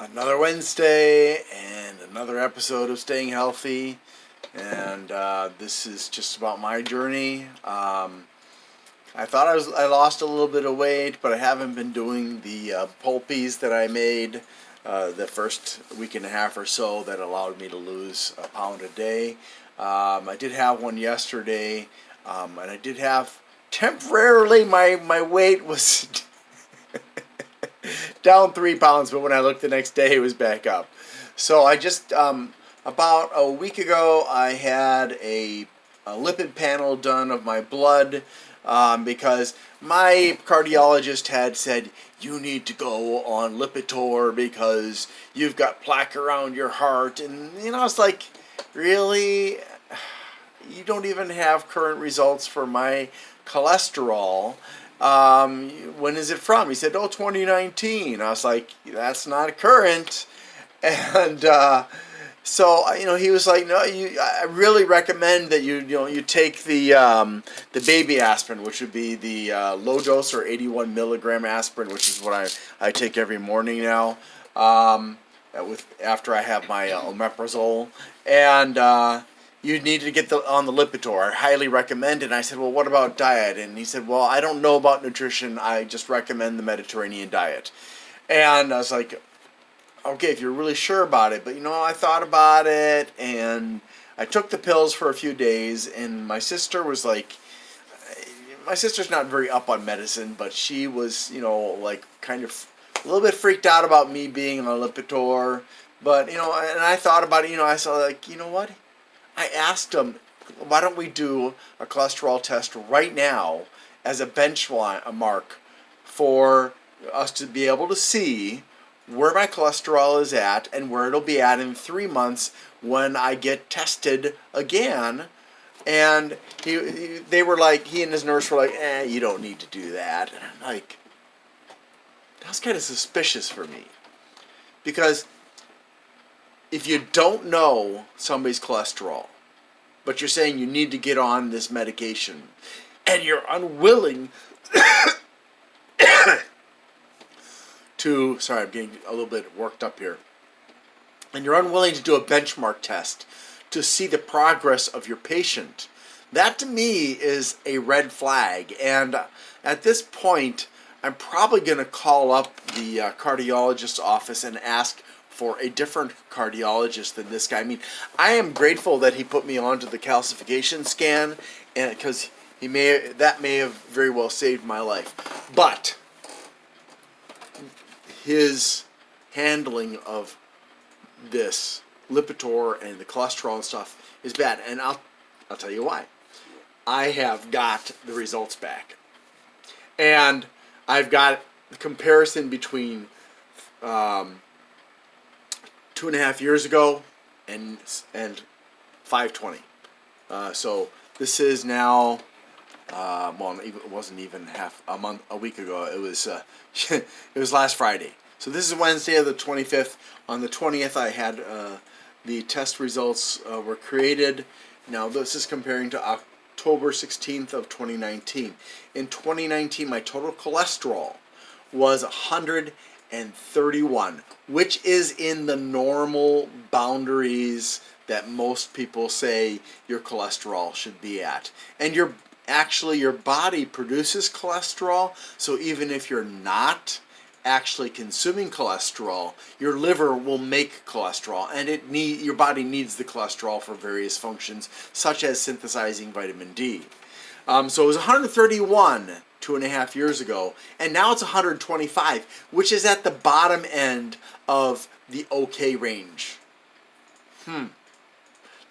Another Wednesday and another episode of Staying Healthy. And this is just about my journey. I thought I lost a little bit of weight, but I haven't been doing the pulpies that I made the first week and a half or so that allowed me to lose a pound a day. I did have one yesterday, and I did have temporarily my weight was down 3 pounds, but when I looked the next day, it was back up. So I just about a week ago, I had a lipid panel done of my blood because my cardiologist had said you need to go on Lipitor because you've got plaque around your heart, and I was like, really? You don't even have current results for my cholesterol. When is it from? He said, 2019. I was like, that's not current. And so, he was like, no, I really recommend that you take the baby aspirin, which would be the low dose or 81 milligram aspirin, which is what I take every morning now. After I have my omeprazole, and you need to get on the Lipitor. I highly recommend it. And I said, well, what about diet? And he said, well, I don't know about nutrition. I just recommend the Mediterranean diet. And I was like, okay, if you're really sure about it. But, I thought about it, and I took the pills for a few days, and my sister's not very up on medicine, but she was, like kind of a little bit freaked out about me being on Lipitor. But, and I thought about it, I saw like, you know what? I asked him, why don't we do a cholesterol test right now as a benchmark for us to be able to see where my cholesterol is at and where it'll be at in 3 months when I get tested again. And he and his nurse were like, you don't need to do that. And I'm like, that's kind of suspicious for me. Because if you don't know somebody's cholesterol, but you're saying you need to get on this medication, and you're unwilling sorry, I'm getting a little bit worked up here, and you're unwilling to do a benchmark test to see the progress of your patient, that to me is a red flag. And at this point, I'm probably going to call up the cardiologist's office and ask for a different cardiologist than this guy. I mean, I am grateful that he put me onto the calcification scan, and because that may have very well saved my life. But his handling of this Lipitor and the cholesterol and stuff is bad, and I'll tell you why. I have got the results back, and I've got the comparison between 2.5 years ago and 520. So this is now, it wasn't even a week ago. It was it was last Friday. So this is Wednesday of the 25th. On the 20th, I had the test results were created. Now this is comparing to October 16th of 2019. In 2019, my total cholesterol was 131, which is in the normal boundaries that most people say your cholesterol should be at. And your body produces cholesterol, so even if you're not actually consuming cholesterol, your liver will make cholesterol, and your body needs the cholesterol for various functions, such as synthesizing vitamin D. So it was 131 2.5 years ago, and now it's 125, which is at the bottom end of the okay range.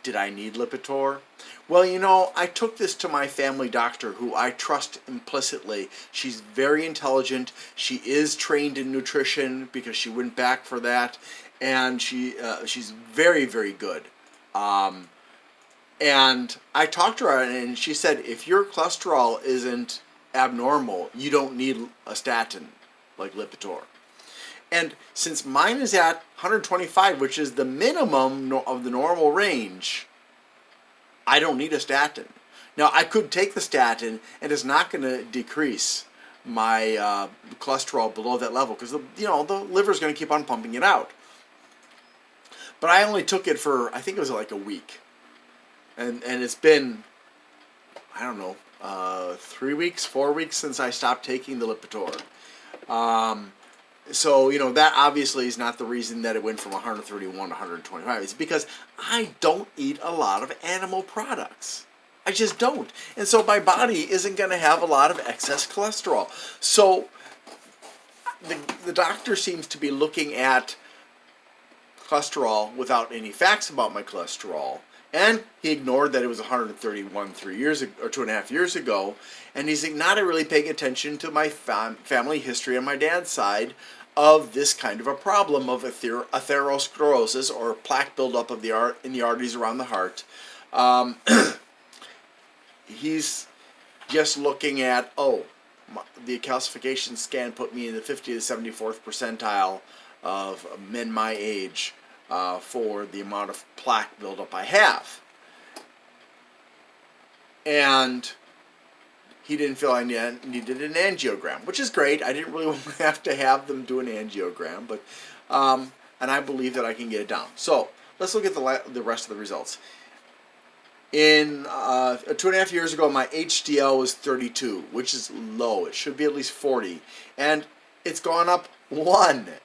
Did I need Lipitor? Well, I took this to my family doctor, who I trust implicitly. She's very intelligent. She is trained in nutrition because she went back for that, and she's very, very good. And I talked to her, and she said, if your cholesterol isn't abnormal, you don't need a statin like Lipitor. And since mine is at 125, which is the minimum of the normal range, I don't need a statin. Now, I could take the statin, and it's not going to decrease my cholesterol below that level, because the liver's going to keep on pumping it out. But I only took it for, I think it was like a week, and it's been, I don't know, 3 weeks, 4 weeks since I stopped taking the Lipitor. So, that obviously is not the reason that it went from 131 to 125. It's because I don't eat a lot of animal products. I just don't. And so my body isn't going to have a lot of excess cholesterol. So the doctor seems to be looking at cholesterol without any facts about my cholesterol. And he ignored that it was 131 3 years ago, or 2.5 years ago, and he's not really paying attention to my family history on my dad's side of this kind of a problem of atherosclerosis, or plaque buildup of in the arteries around the heart. He's just looking at, the calcification scan put me in the 50 to 74th percentile of men my age. For the amount of plaque buildup I have. And he didn't feel I needed an angiogram, which is great. I didn't really have to have them do an angiogram, but and I believe that I can get it down. So let's look at the rest of the results. In 2.5 years ago, my HDL was 32, which is low. It should be at least 40, and it's gone up 1.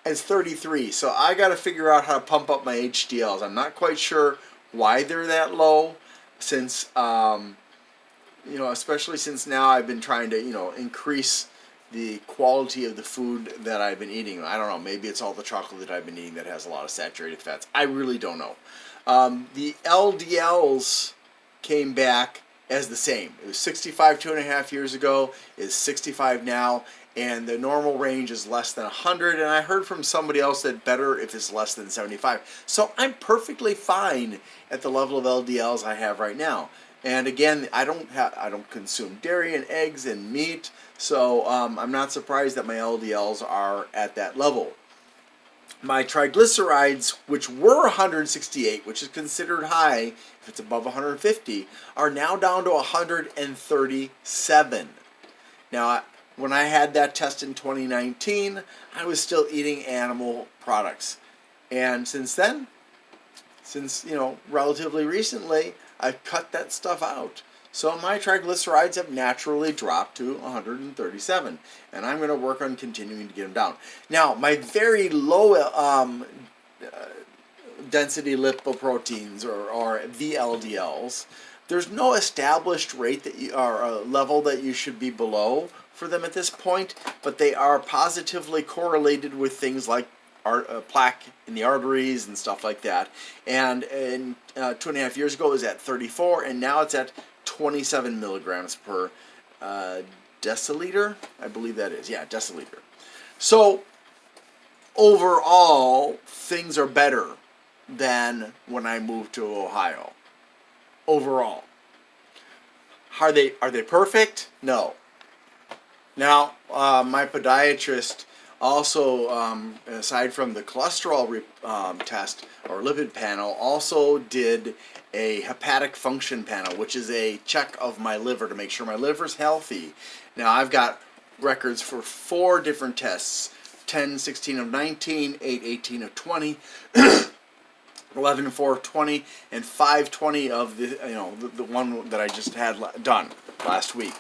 It's 33, so I got to figure out how to pump up my HDLs. I'm not quite sure why they're that low, since especially since now I've been trying to increase the quality of the food that I've been eating. I don't know, maybe it's all the chocolate that I've been eating that has a lot of saturated fats. I really don't know. The LDLs came back as the same. It was 65 2.5 years ago. It's 65 now. And the normal range is less than 100, and I heard from somebody else that better if it's less than 75. So I'm perfectly fine at the level of LDLs I have right now. And again, I don't consume dairy and eggs and meat, so I'm not surprised that my LDLs are at that level. My triglycerides, which were 168, which is considered high if it's above 150, are now down to 137. Now, when I had that test in 2019, I was still eating animal products. And since then, relatively recently, I've cut that stuff out. So my triglycerides have naturally dropped to 137. And I'm going to work on continuing to get them down. Now, my very low density lipoproteins, or VLDLs, there's no established rate or level that you should be below for them at this point, but they are positively correlated with things like plaque in the arteries and stuff like that. And 2.5 years ago it was at 34, and now it's at 27 milligrams per deciliter. I believe that is, deciliter. So overall, things are better than when I moved to Ohio. Overall, are they perfect? No. Now, my podiatrist also, aside from the cholesterol test or lipid panel, also did a hepatic function panel, which is a check of my liver to make sure my liver's healthy. Now, I've got records for 4 different tests: 10/16 of 19, 8/18 of 20, 11/4 of 20, and 5/20 of the one that I just had done last week.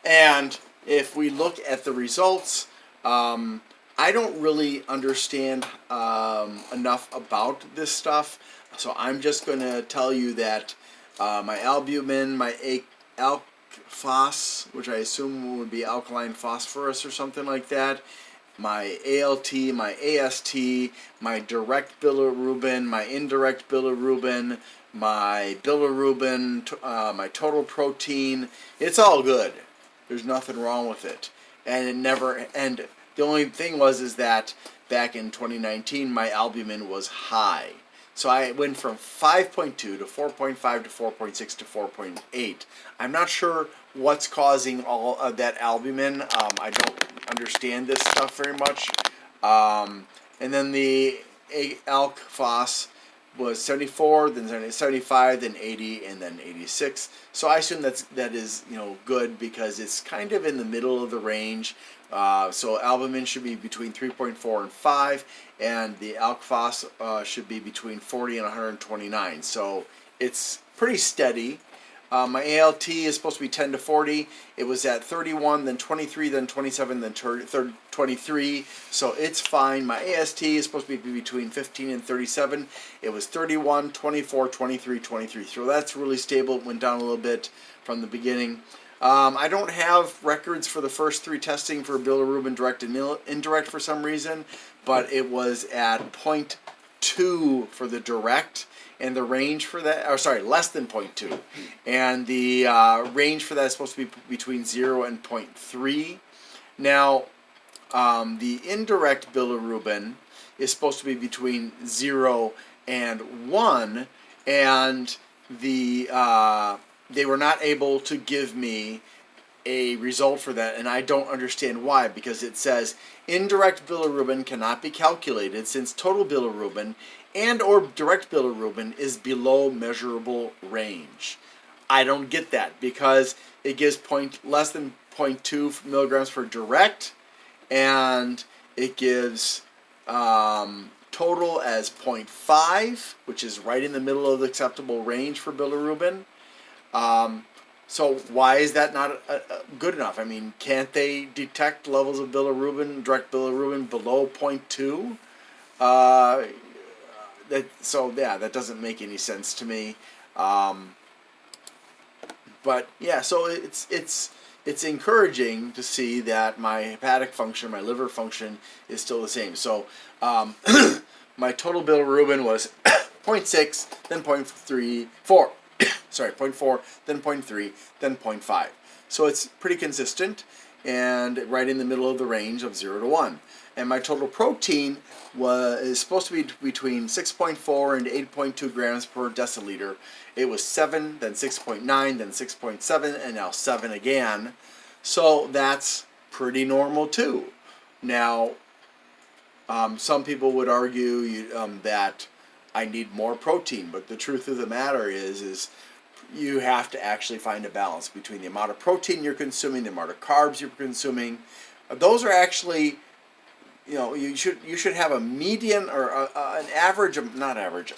And if we look at the results, I don't really understand enough about this stuff, so I'm just going to tell you that my albumin, my ALK phos, which I assume would be alkaline phosphorus or something like that, my ALT, my AST, my direct bilirubin, my indirect bilirubin, my bilirubin, my total protein, it's all good. There's nothing wrong with it. And it never ended. The only thing is that back in 2019, my albumin was high. So I went from 5.2 to 4.5 to 4.6 to 4.8. I'm not sure what's causing all of that albumin. I don't understand this stuff very much. And then the ALK phos, was 74, then 75, then 80, and then 86. So I assume that is good because it's kind of in the middle of the range. So albumin should be between 3.4 and 5, and the alk phos should be between 40 and 129. So it's pretty steady. My ALT is supposed to be 10 to 40. It was at 31, then 23, then 27, then 23. So it's fine. My AST is supposed to be between 15 and 37. It was 31, 24, 23, 23. So that's really stable. It went down a little bit from the beginning. I don't have records for the first 3 testing for bilirubin direct and indirect for some reason, but it was at 0.2 for the direct. And the range for that, less than 0.2. And the range for that is supposed to be between 0 and 0.3. Now, the indirect bilirubin is supposed to be between 0 and 1. And they were not able to give me a result for that, and I don't understand why, because it says indirect bilirubin cannot be calculated since total bilirubin and or direct bilirubin is below measurable range. I don't get that because it gives less than 0.2 milligrams for direct, and it gives total as 0.5, which is right in the middle of the acceptable range for bilirubin. So why is that not good enough? I mean, can't they detect levels of bilirubin, direct bilirubin below 0.2? That doesn't make any sense to me. But yeah, so it's encouraging to see that my hepatic function, my liver function, is still the same. So my total bilirubin was 0.6, then 0.4, sorry, 0.4, then 0.3, then 0.5. So it's pretty consistent and right in the middle of the range of 0 to 1. And my total protein is supposed to be between 6.4 and 8.2 grams per deciliter. It was 7, then 6.9, then 6.7, and now 7 again. So that's pretty normal too. Now, some people would argue that I need more protein, but the truth of the matter is you have to actually find a balance between the amount of protein you're consuming, the amount of carbs you're consuming. Those are actually, you should have a median or an average of, not average.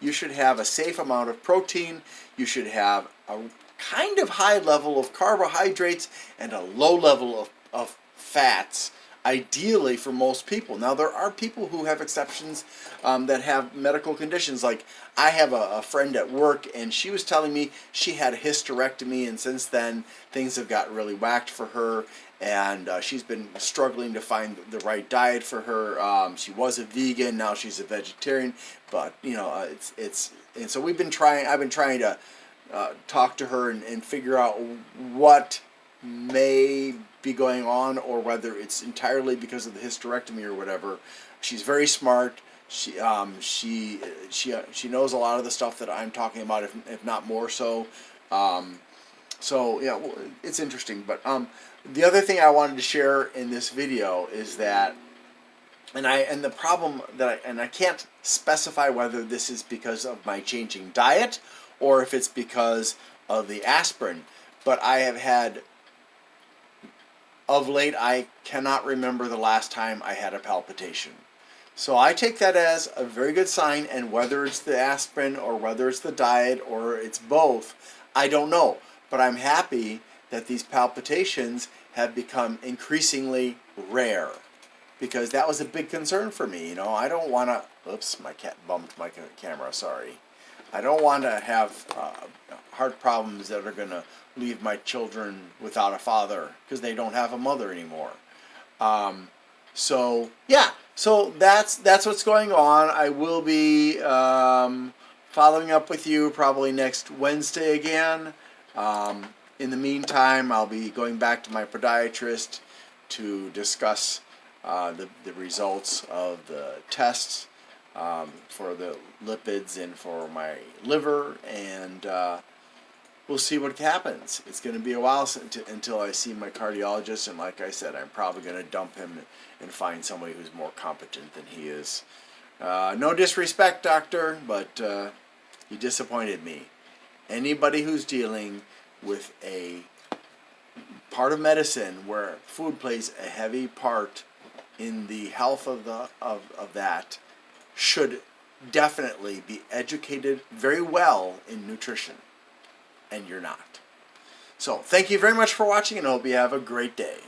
You should have a safe amount of protein. You should have a kind of high level of carbohydrates and a low level of fats, ideally for most people. Now, there are people who have exceptions that have medical conditions. Like I have a friend at work, and she was telling me she had a hysterectomy, and since then things have got really whacked for her, and she's been struggling to find the right diet for her. She was a vegan, now she's a vegetarian, but and so I've been trying to talk to her and figure out what may be going on, or whether it's entirely because of the hysterectomy or whatever. She's very smart. She knows a lot of the stuff that I'm talking about, if not more so. So yeah, it's interesting. But the other thing I wanted to share in this video is that, and the problem that I can't specify whether this is because of my changing diet or if it's because of the aspirin, but I have had, of late, I cannot remember the last time I had a palpitation. So I take that as a very good sign, and whether it's the aspirin or whether it's the diet or it's both, I don't know. But I'm happy that these palpitations have become increasingly rare, because that was a big concern for me. I don't want to, oops, my cat bumped my camera, sorry. I don't want to have heart problems that are going to leave my children without a father because they don't have a mother anymore. So yeah, so that's what's going on. I will be following up with you probably next Wednesday again. In the meantime, I'll be going back to my podiatrist to discuss the results of the tests for the lipids and for my liver, and we'll see what happens. It's going to be a while until I see my cardiologist, and like I said, I'm probably going to dump him and find somebody who's more competent than he is. No disrespect, doctor, but you disappointed me. Anybody who's dealing with a part of medicine where food plays a heavy part in the health of that should definitely be educated very well in nutrition, and you're not. So thank you very much for watching, and I hope you have a great day.